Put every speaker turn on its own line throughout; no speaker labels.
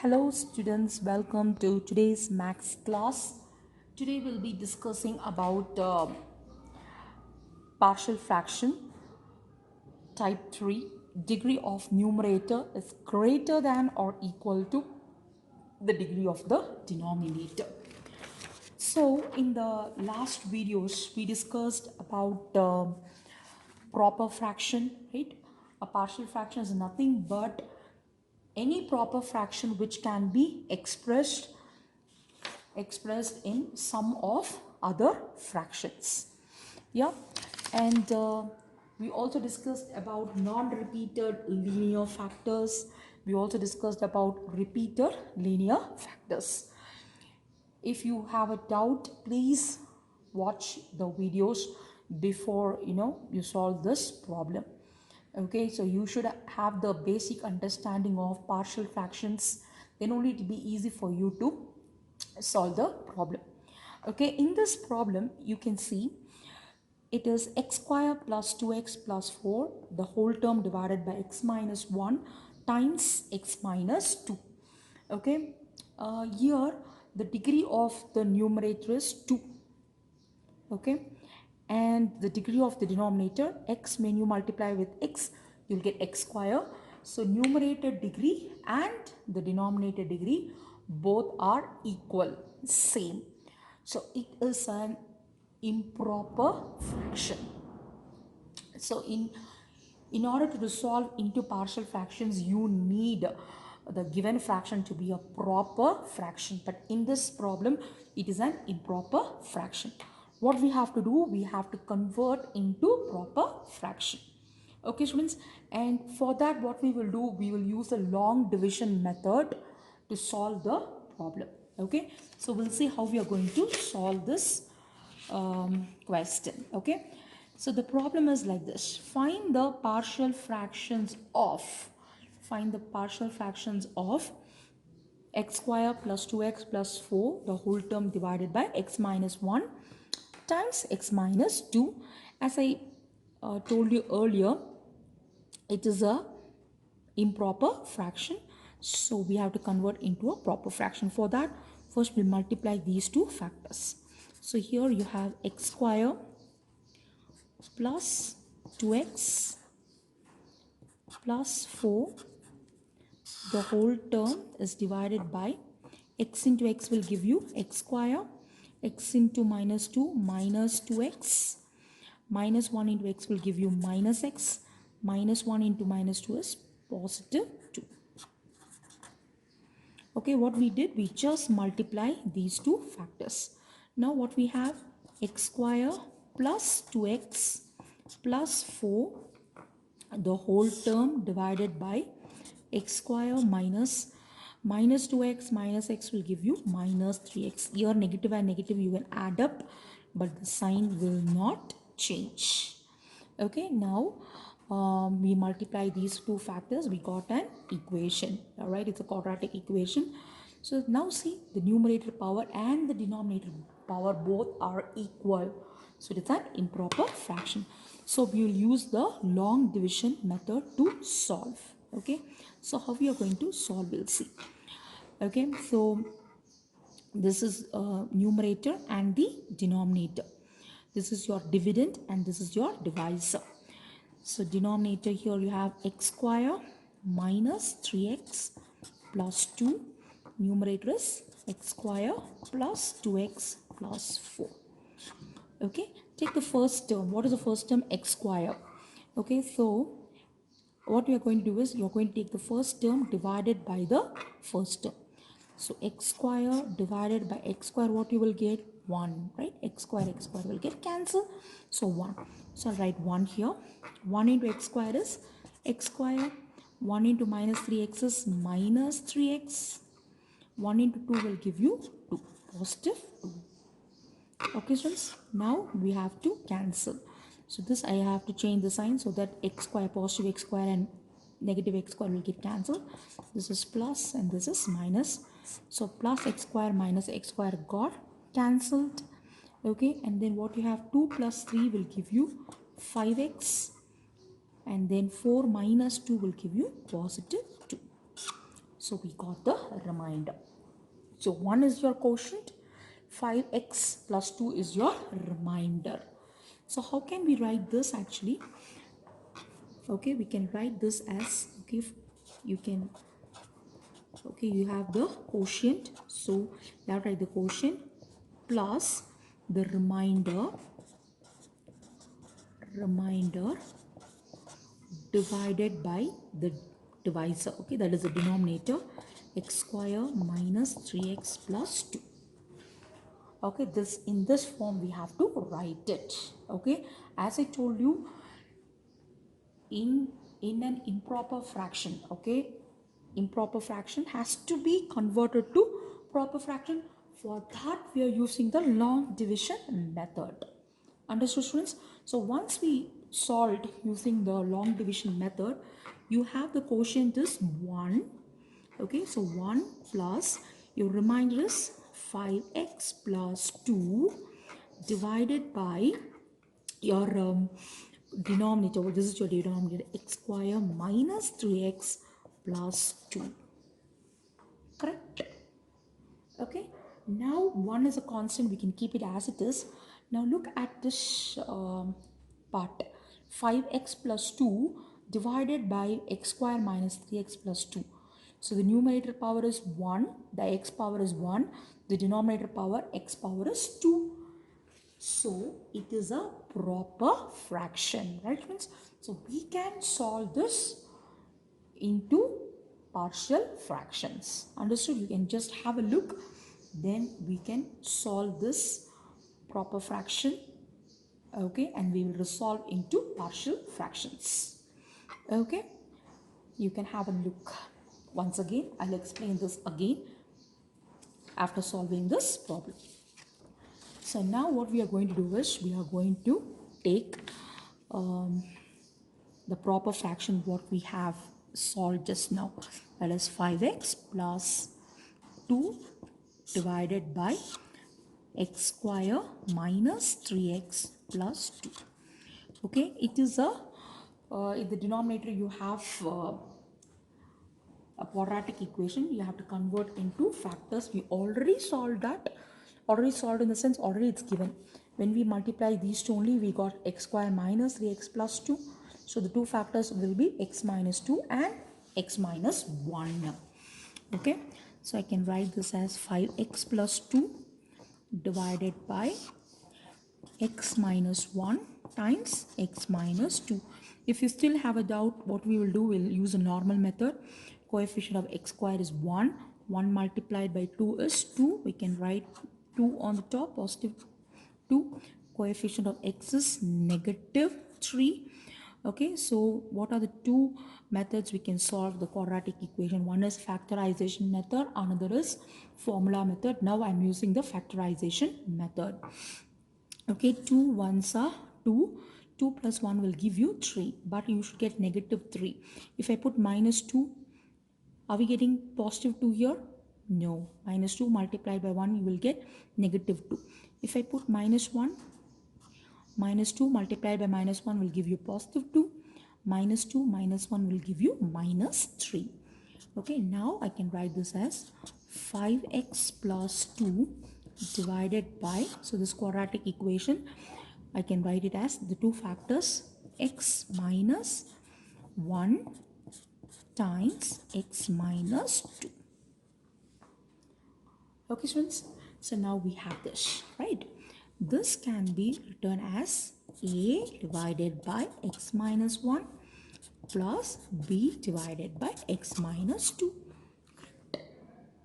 Hello students, welcome to today's maths class. Today we'll be discussing about partial fraction type 3. Degree of numerator is greater than or equal to the degree of the denominator. So in the last videos we discussed about proper fraction, right? A partial fraction is nothing but any proper fraction which can be expressed in sum of other fractions. Yeah, and we also discussed about non-repeated linear factors. We also discussed about repeated linear factors. If you have a doubt, please watch the videos before you solve this problem. Okay, so you should have the basic understanding of partial fractions, then only it will be easy for you to solve the problem. Okay, in this problem you can see it is x square plus 2x plus 4 the whole term divided by x minus 1 times x minus 2. Okay, here the degree of the numerator is 2. Okay, and the degree of the denominator, x, when you multiply with x you'll get x square. So numerator degree and the denominator degree both are equal, same. So it is an improper fraction. So in order to resolve into partial fractions you need the given fraction to be a proper fraction, but in this problem it is an improper fraction. What we have to do, we have to convert into proper fraction. Okay students, and for that what we will do, we will use the long division method to solve the problem. Okay, so we'll see how we are going to solve this question. Okay, so the problem is like this: find the partial fractions of x square plus 2x plus 4 the whole term divided by x minus 1 times x minus 2. As I told you earlier, it is a improper fraction, so we have to convert into a proper fraction. For that, first we multiply these two factors. So here you have x square plus 2x plus 4 the whole term is divided by x into x will give you x square, x into minus 2 minus 2x, minus 1 into x will give you minus x, minus 1 into minus 2 is positive 2. Okay, what we did, we just multiply these two factors. Now what we have, x square plus 2x plus 4 the whole term divided by x square minus 2x minus x will give you minus 3x. Here negative and negative you will add up, but the sign will not change. Okay, now we multiply these two factors, we got an equation. All right, it's a quadratic equation. So now see, the numerator power and the denominator power both are equal, so it's an improper fraction. So we will use the long division method to solve. Okay, so how we are going to solve, we'll see. Okay, so this is numerator and the denominator. This is your dividend and this is your divisor. So denominator, here you have x square minus 3x plus 2. Numerator is x square plus 2x plus 4. Okay, take the first term. What is the first term? X square. Okay, so what we are going to do is you are going to take the first term divided by the first term. So x square divided by x square, what you will get? 1, right? X square will get cancelled. So 1. So I'll write 1 here. 1 into x square is x square. 1 into minus 3x is minus 3x. 1 into 2 will give you 2. Positive 2. Okay students, now we have to cancel. So this I have to change the sign so that x square, positive x square and negative x square will get cancelled. This is plus and this is minus. So plus x square minus x square got cancelled. Okay, and then what you have, 2 plus 3 will give you 5x, and then 4 minus 2 will give you positive 2. So we got the remainder. So 1 is your quotient, 5x plus 2 is your remainder. So how can we write this actually? Okay, we can write this as, okay, you can, okay, you have the quotient. So you have to write the quotient plus the remainder divided by the divisor. Okay, that is the denominator, x square minus 3x plus 2. Okay, this in this form we have to write it. Okay, as I told you, in an improper fraction, okay, improper fraction has to be converted to proper fraction. For that we are using the long division method. Understood, students? So once we solved using the long division method, you have the quotient is 1. Okay, so 1 plus your remainder is 5x plus 2 divided by your denominator. This is your denominator, x square minus 3x plus 2. Correct? Okay, now 1 is a constant, we can keep it as it is. Now look at this part, 5x plus 2 divided by x square minus 3x plus 2. So the numerator power is 1, the x power is 1, the denominator power x power is 2. So it is a proper fraction, right friends? So we can solve this into partial fractions. Understood? You can just have a look, then we can solve this proper fraction. Okay, and we will resolve into partial fractions. Okay, you can have a look. Once again, I'll explain this again after solving this problem. So now what we are going to do is we are going to take the proper fraction what we have solved just now, that is 5x plus 2 divided by x square minus 3x plus 2. Okay, it is a in the denominator you have a quadratic equation, you have to convert into factors. We already solved that, already solved in the sense already it's given. When we multiply these two only, we got x square minus 3x plus 2. So the two factors will be x minus 2 and x minus 1. Okay, so I can write this as 5x plus 2 divided by x minus 1 times x minus 2. If you still have a doubt, what we will do, we'll use a normal method. Coefficient of x square is 1. 1 multiplied by 2 is 2. We can write 2 on the top, positive 2. Coefficient of x is negative 3. Okay, so what are the two methods we can solve the quadratic equation? One is factorization method, another is formula method. Now I'm using the factorization method. Okay, 2 ones are 2. 2 plus 1 will give you 3, but you should get negative 3. If I put minus 2, are we getting positive 2 here? No. Minus 2 multiplied by 1, you will get negative 2. If I put minus 1, minus 2 multiplied by minus 1 will give you positive 2. Minus 2 minus 1 will give you minus 3. Okay, now I can write this as 5x plus 2 divided by, so this quadratic equation, I can write it as the two factors, x minus 1 times x minus 2. Okay, students, so now we have this, right? This can be written as a divided by x minus 1 plus b divided by x minus 2.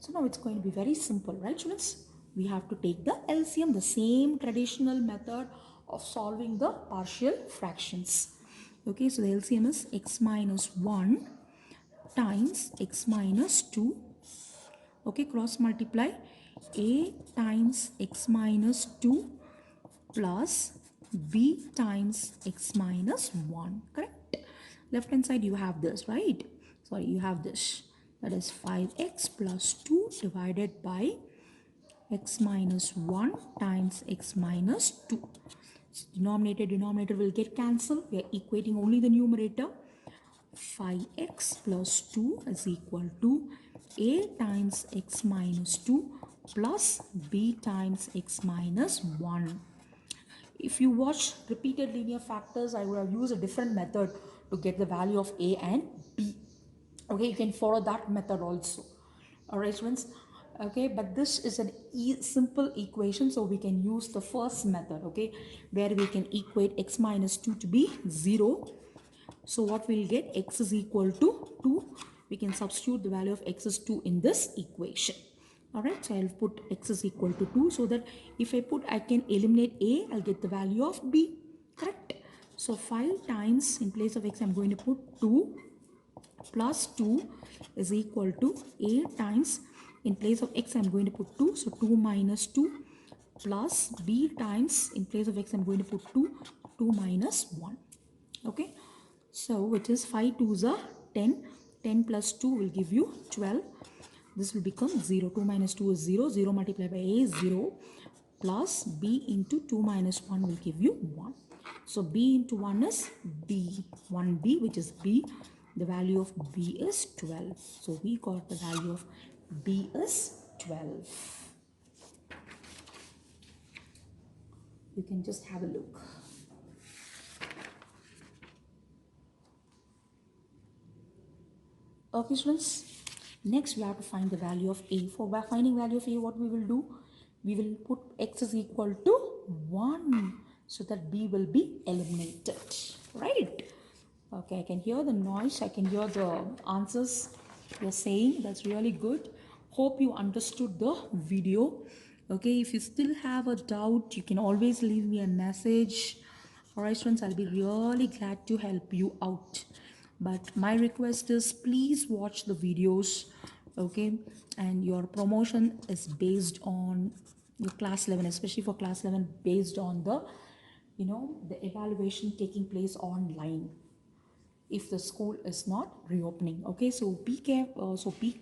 So now it's going to be very simple, right, students? We have to take the LCM, the same traditional method of solving the partial fractions. Okay, so the LCM is x minus 1 times x minus 2. Okay, cross multiply a times x minus 2 plus b times x minus 1. Correct? Left hand side you have this, right? Sorry, you have this. That is 5x plus 2 divided by x minus 1 times x minus 2. So denominator will get cancelled. We are equating only the numerator. 5x plus 2 is equal to a times x minus 2 plus b times x minus 1. If you watch repeated linear factors, I would have used a different method to get the value of a and b. Okay, you can follow that method also. All right, students. Okay, but this is an simple equation, so we can use the first method, okay, where we can equate x minus 2 to be 0. So what we'll get, x is equal to 2. We can substitute the value of x is 2 in this equation. Alright, so I'll put x is equal to 2, so that if I can eliminate a, I'll get the value of b. Correct? So 5 times, in place of x, I'm going to put 2 plus 2 is equal to a times, in place of x, I'm going to put 2. So 2 minus 2 plus b times, in place of x, I'm going to put 2, 2 minus 1. Okay. So which is 5 2s are 10. 10 plus 2 will give you 12. This will become 0. 2 minus 2 is 0. 0 multiplied by a is 0. Plus b into 2 minus 1 will give you 1. So b into 1 is b. 1b, which is b. The value of b is 12. So we got the value of b is 12. You can just have a look. Okay, students, next we have to find the value of a. For finding value of a, what we will do? We will put x is equal to 1, so that b will be eliminated, right? Okay, I can hear the noise, I can hear the answers you're saying. That's really good. Hope you understood the video. Okay, if you still have a doubt, you can always leave me a message. Alright, students, I'll be really glad to help you out. But my request is, please watch the videos, okay? And your promotion is based on your class 11, especially for class 11, based on the the evaluation taking place online if the school is not reopening. Okay, so be careful, be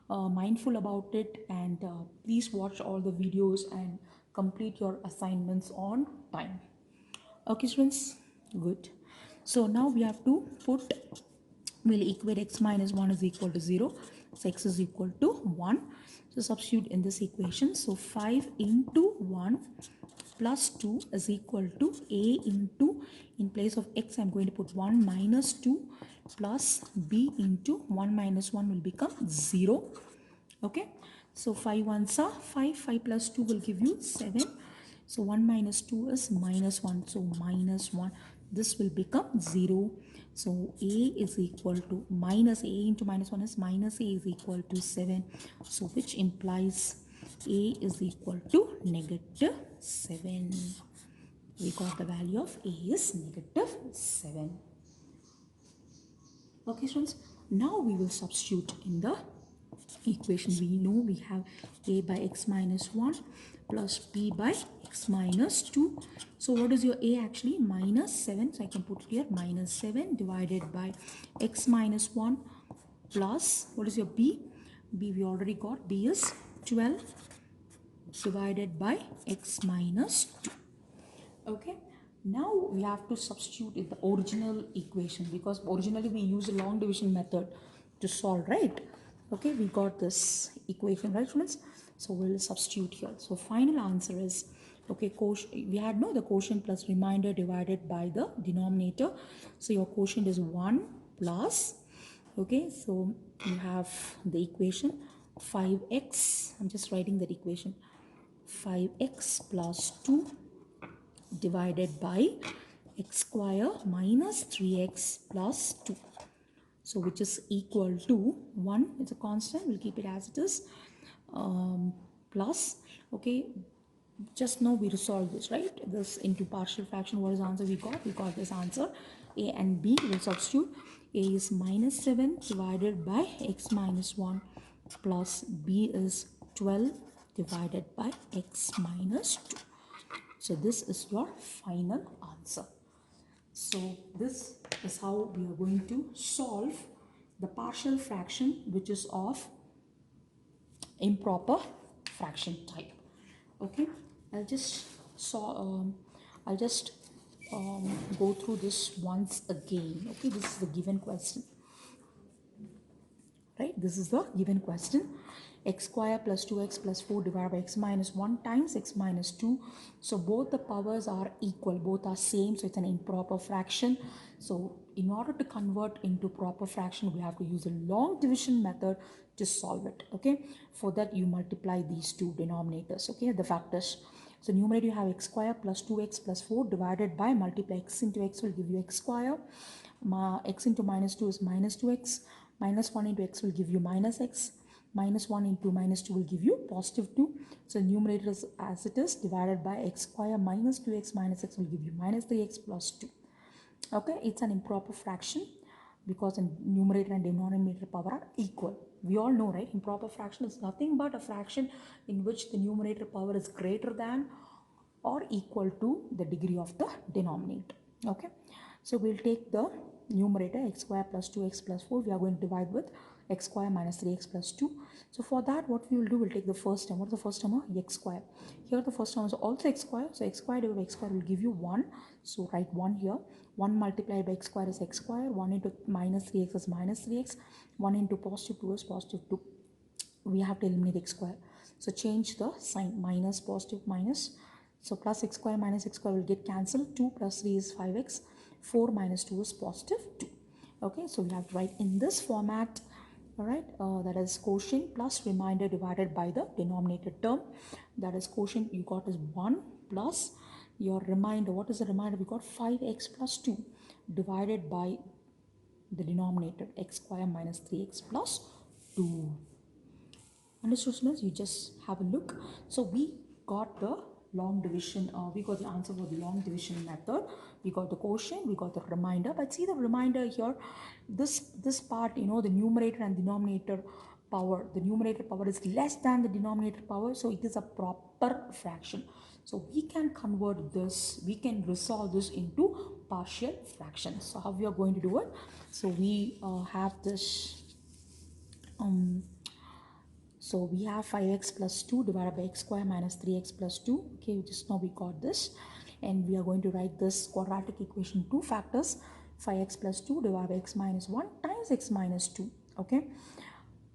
mindful about it, and please watch all the videos and complete your assignments on time. Okay, students, good. So now we have to we'll equate x minus 1 is equal to 0. So x is equal to 1. So substitute in this equation. So 5 into 1 plus 2 is equal to a into, in place of x, I'm going to put 1 minus 2 plus b into 1 minus 1 will become 0. Okay. So 5 ones are 5. 5 plus 2 will give you 7. So 1 minus 2 is minus 1. So minus 1. This will become 0. So a is equal to minus a into minus 1 is minus a is equal to 7. So which implies a is equal to negative 7. We got the value of a is negative 7. Okay, students. Now we will substitute in the equation. We know we have a by x minus 1 plus b by x minus 2. So what is your a actually? Minus 7. So I can put it here, minus 7 divided by x minus 1 plus, what is your b? B we already got. B is 12 divided by x minus 2. Okay. Now we have to substitute in the original equation, because originally we used a long division method to solve, right? Okay, we got this equation, right, students? So we'll substitute here. So final answer is, okay, we had the quotient plus remainder divided by the denominator. So your quotient is 1 plus, okay, so you have the equation 5x, I'm just writing that equation, 5x plus 2 divided by x square minus 3x plus 2. So which is equal to 1, it's a constant, we'll keep it as it is, plus, okay, just now we resolve this, right? This into partial fraction. What is the answer we got? We got this answer. A and B will substitute. A is minus 7 divided by x minus 1 plus B is 12 divided by x minus 2. So this is your final answer. So this is how we are going to solve the partial fraction which is of improper fraction type. Okay, I'll just go through this once again. Okay, this is the given question. right? This is the given question. X square plus 2x plus 4 divided by x minus 1 times x minus 2. So both the powers are equal, both are same, so it's an improper fraction. So in order to convert into proper fraction, we have to use a long division method to solve it. Okay, for that you multiply these two denominators, okay, the factors. So numerator you have x square plus 2x plus 4 divided by, multiply x into x will give you x square. X into minus 2 is minus 2x. Minus 1 into x will give you minus x. Minus 1 into minus 2 will give you positive 2. So numerator is as it is, divided by x square minus 2x minus x will give you minus 3x plus 2. Okay, it's an improper fraction because in numerator and denominator power are equal. We all know, right? Improper fraction is nothing but a fraction in which the numerator power is greater than or equal to the degree of the denominator. Okay, so we'll take the numerator x square plus 2x plus 4. We are going to divide with x square minus 3x plus 2. So for that, what we will do, we'll take the first term. What is the first term? X square. Here the first term is also x square. So x square divided by x square will give you 1. So write 1 here. 1 multiplied by x square is x square. 1 into minus 3x is minus 3x. 1 into positive 2 is positive 2. We have to eliminate x square. So change the sign, minus, positive, minus. So plus x square minus x square will get cancelled. 2 plus 3 is 5x. 4 minus 2 is positive 2. Okay, so we have to write in this format. All right, that is quotient plus remainder divided by the denominator term. That is quotient you got is 1 plus your remainder. What is the remainder? We got 5x plus 2 divided by the denominator x square minus 3x plus 2. Understood, students? You just have a look. So we got the long division, we got the answer for the long division method. We got the quotient, we got the remainder. But see the remainder here, this part, you know, the numerator and denominator power, the numerator power is less than the denominator power, so it is a proper fraction. So we can convert this, we can resolve this into partial fractions. So how we are going to do it? So we have this so we have 5x plus 2 divided by x square minus 3x plus 2. Okay, just now we got this. And we are going to write this quadratic equation 2 factors. 5x plus 2 divided by x minus 1 times x minus 2. Okay.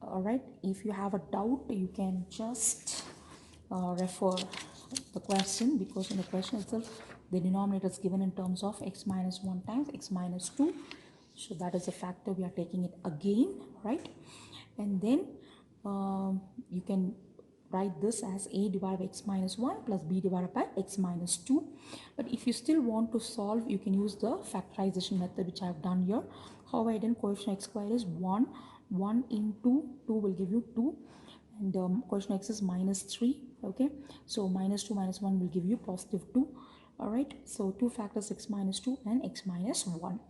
Alright, if you have a doubt, you can just refer the question, because in the question itself, the denominator is given in terms of x minus 1 times x minus 2. So that is a factor, we are taking it again, right? And then you can write this as a divided by x minus 1 plus b divided by x minus 2. But if you still want to solve, you can use the factorization method, which I have done here. How I done, coefficient x square is 1. 1 into 2 will give you 2. And coefficient x is minus 3. Okay, so minus 2 minus 1 will give you positive 2. All right, so 2 factors x minus 2 and x minus 1.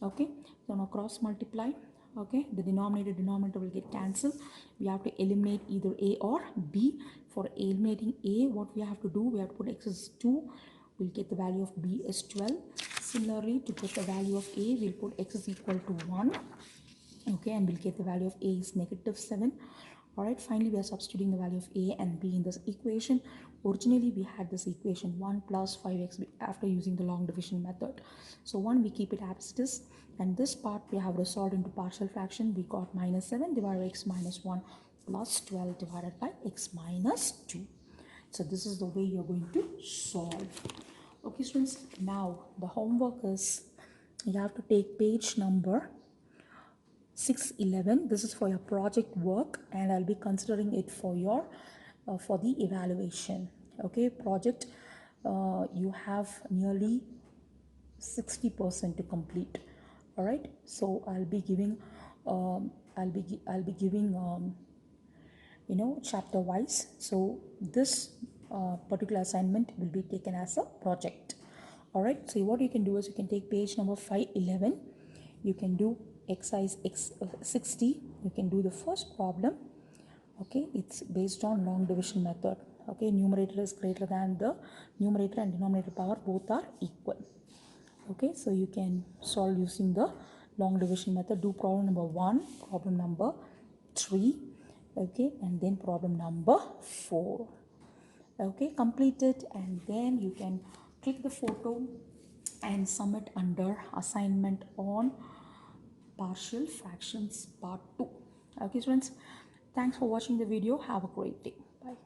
Okay, so now cross multiply. Okay, the denominator will get cancelled. We have to eliminate either a or b. For eliminating a, what we have to do, we have to put x is 2. We'll get the value of b is 12. Similarly, to put the value of a, we'll put x is equal to 1. Okay, and we'll get the value of a is negative 7. All right, finally we are substituting the value of a and b in this equation. Originally we had this equation 1 plus 5x after using the long division method. So 1 we keep it as it is, and this part we have resolved into partial fraction. We got minus 7 divided by x minus 1 plus 12 divided by x minus 2. So this is the way you're going to solve. Okay students, now the homework is you have to take page number 611. This is for your project work, and I'll be considering it for your for the evaluation. Okay, project, you have nearly 60% to complete. All right, so I'll be giving you know, chapter wise. So this particular assignment will be taken as a project. All right, so what you can do is you can take page number 511. You can do exercise 60. You can do the first problem. Okay, it's based on long division method. Okay, numerator is greater than the numerator and denominator power both are equal. Okay, so you can solve using the long division method. Do problem number 1, problem number 3, okay, and then problem number 4. Okay, complete it, and then you can click the photo and submit under assignment on partial fractions part 2. Okay, students, thanks for watching the video. Have a great day. Bye.